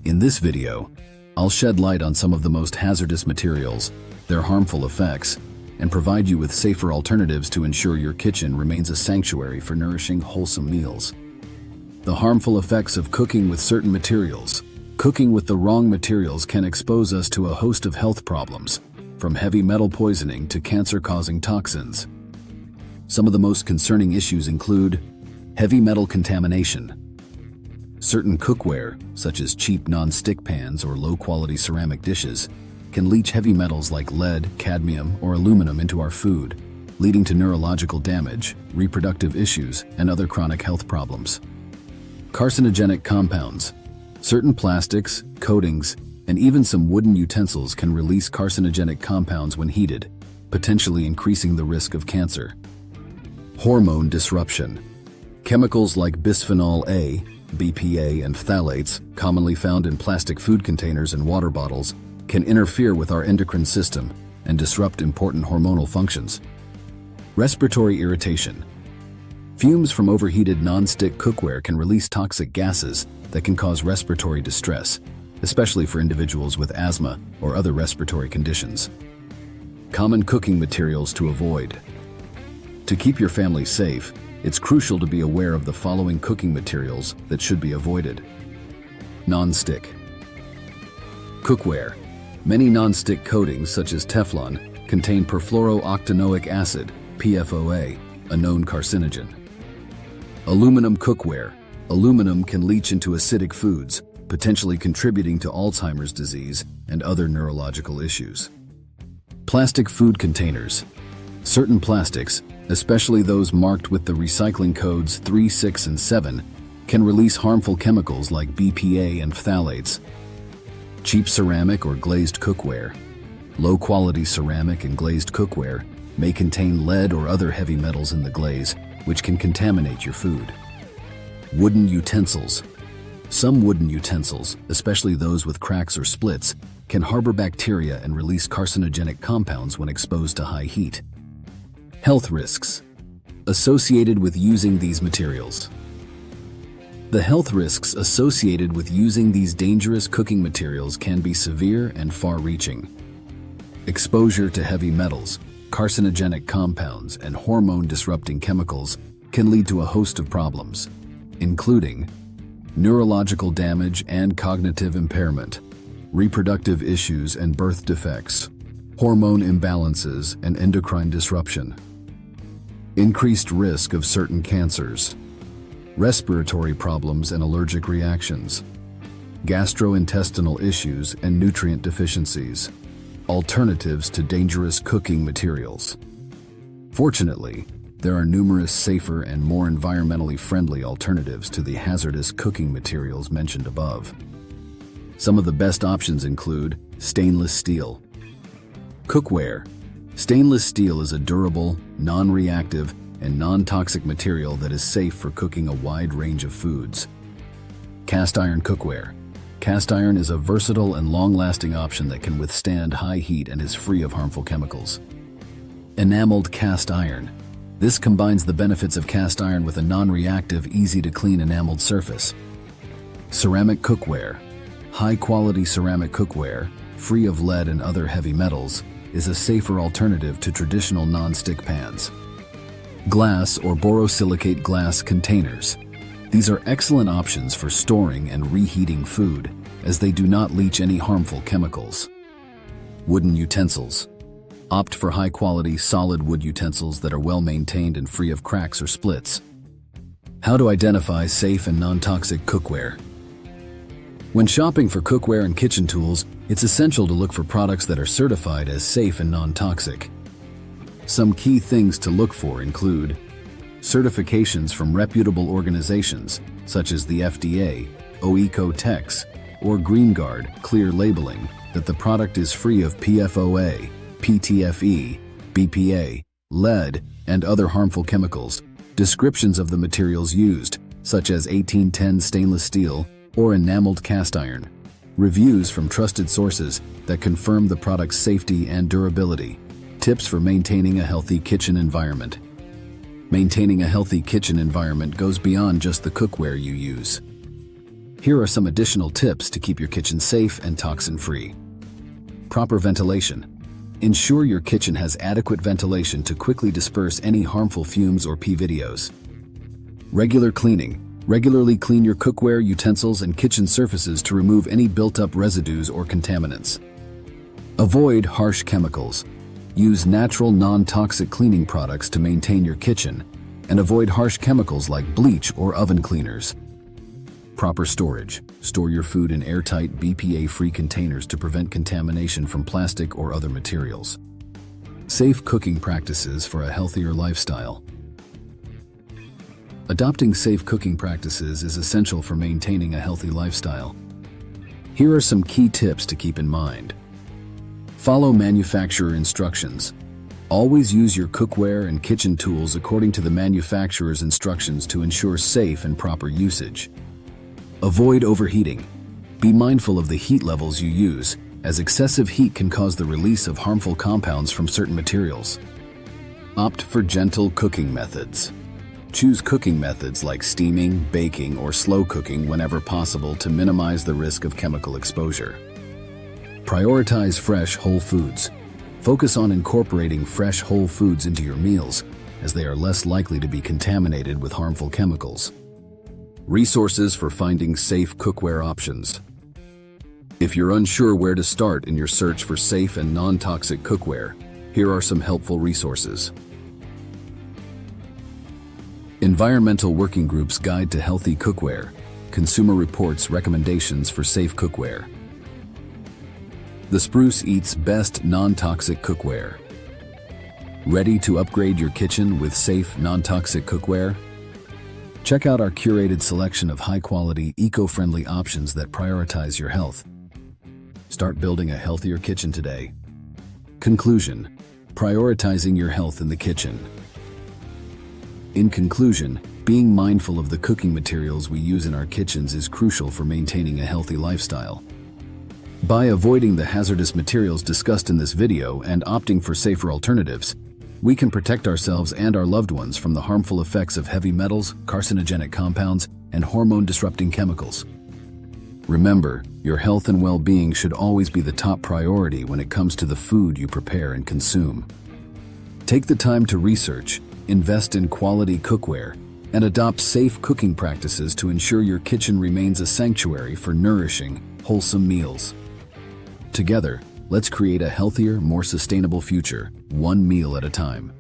In this video, I'll shed light on some of the most hazardous materials, their harmful effects, and provide you with safer alternatives to ensure your kitchen remains a sanctuary for nourishing, wholesome meals. The harmful effects of cooking with certain materials. Cooking with the wrong materials can expose us to a host of health problems, from heavy metal poisoning to cancer-causing toxins. Some of the most concerning issues include heavy metal contamination. Certain cookware, such as cheap non-stick pans or low-quality ceramic dishes, can leach heavy metals like lead, cadmium, or aluminum into our food, leading to neurological damage, reproductive issues, and other chronic health problems. Carcinogenic compounds. Certain plastics, coatings, and even some wooden utensils can release carcinogenic compounds when heated, potentially increasing the risk of cancer. Hormone disruption. Chemicals like bisphenol A, BPA, and phthalates, commonly found in plastic food containers and water bottles, can interfere with our endocrine system and disrupt important hormonal functions. Respiratory irritation. Fumes from overheated non-stick cookware can release toxic gases that can cause respiratory distress, especially for individuals with asthma or other respiratory conditions. Common cooking materials to avoid. To keep your family safe, it's crucial to be aware of the following cooking materials that should be avoided. Non-stick cookware. Many non-stick coatings, such as Teflon, contain perfluorooctanoic acid, PFOA, a known carcinogen. Aluminum cookware. Aluminum can leach into acidic foods, potentially contributing to Alzheimer's disease and other neurological issues. Plastic food containers. Certain plastics, especially those marked with the recycling codes 3, 6, and 7, can release harmful chemicals like BPA and phthalates. Cheap ceramic or glazed cookware. Low-quality ceramic and glazed cookware may contain lead or other heavy metals in the glaze, which can contaminate your food. Wooden utensils. Some wooden utensils, especially those with cracks or splits, can harbor bacteria and release carcinogenic compounds when exposed to high heat. Health risks associated with using these materials. The health risks associated with using these dangerous cooking materials can be severe and far-reaching. Exposure to heavy metals, carcinogenic compounds, and hormone-disrupting chemicals can lead to a host of problems, including neurological damage and cognitive impairment, reproductive issues and birth defects, hormone imbalances and endocrine disruption, increased risk of certain cancers, respiratory problems and allergic reactions, gastrointestinal issues and nutrient deficiencies, alternatives to dangerous cooking materials. Fortunately, there are numerous safer and more environmentally friendly alternatives to the hazardous cooking materials mentioned above. Some of the best options include stainless steel. Cookware. Stainless steel is a durable, non-reactive, and non-toxic material that is safe for cooking a wide range of foods. Cast iron cookware. Cast iron is a versatile and long-lasting option that can withstand high heat and is free of harmful chemicals. Enameled cast iron. This combines the benefits of cast iron with a non-reactive, easy-to-clean enameled surface. Ceramic cookware. High-quality ceramic cookware, free of lead and other heavy metals, is a safer alternative to traditional non-stick pans. Glass or borosilicate glass containers. These are excellent options for storing and reheating food, as they do not leach any harmful chemicals. Wooden utensils. Opt for high-quality, solid wood utensils that are well-maintained and free of cracks or splits. How to identify safe and non-toxic cookware. When shopping for cookware and kitchen tools, it's essential to look for products that are certified as safe and non-toxic. Some key things to look for include certifications from reputable organizations such as the FDA, OECO-TEX, or GreenGuard, clear labeling that the product is free of PFOA, PTFE, BPA, lead, and other harmful chemicals. Descriptions of the materials used, such as 1810 stainless steel or enameled cast iron. Reviews from trusted sources that confirm the product's safety and durability. Tips for maintaining a healthy kitchen environment. Maintaining a healthy kitchen environment goes beyond just the cookware you use. Here are some additional tips to keep your kitchen safe and toxin-free. Proper ventilation. Ensure your kitchen has adequate ventilation to quickly disperse any harmful fumes or PVDOs. Regular cleaning. Regularly clean your cookware, utensils, and kitchen surfaces to remove any built-up residues or contaminants. Avoid harsh chemicals. Use natural, non-toxic cleaning products to maintain your kitchen, and avoid harsh chemicals like bleach or oven cleaners. Proper storage. Store your food in airtight, BPA-free containers to prevent contamination from plastic or other materials. Safe cooking practices for a healthier lifestyle. Adopting safe cooking practices is essential for maintaining a healthy lifestyle. Here are some key tips to keep in mind. Follow manufacturer instructions. Always use your cookware and kitchen tools according to the manufacturer's instructions to ensure safe and proper usage. Avoid overheating. Be mindful of the heat levels you use, as excessive heat can cause the release of harmful compounds from certain materials. Opt for gentle cooking methods. Choose cooking methods like steaming, baking, or slow cooking whenever possible to minimize the risk of chemical exposure. Prioritize fresh, whole foods. Focus on incorporating fresh, whole foods into your meals, as they are less likely to be contaminated with harmful chemicals. Resources for finding safe cookware options. If you're unsure where to start in your search for safe and non-toxic cookware, here are some helpful resources. Environmental Working Group's Guide to Healthy Cookware. Consumer Reports Recommendations for Safe Cookware. The Spruce Eats Best Non-Toxic Cookware. Ready to upgrade your kitchen with safe, non-toxic cookware? Check out our curated selection of high-quality, eco-friendly options that prioritize your health. Start building a healthier kitchen today. Conclusion: prioritizing your health in the kitchen. In conclusion, being mindful of the cooking materials we use in our kitchens is crucial for maintaining a healthy lifestyle. By avoiding the hazardous materials discussed in this video and opting for safer alternatives, we can protect ourselves and our loved ones from the harmful effects of heavy metals, carcinogenic compounds, and hormone-disrupting chemicals. Remember, your health and well-being should always be the top priority when it comes to the food you prepare and consume. Take the time to research, invest in quality cookware, and adopt safe cooking practices to ensure your kitchen remains a sanctuary for nourishing, wholesome meals. Together, let's create a healthier, more sustainable future, one meal at a time.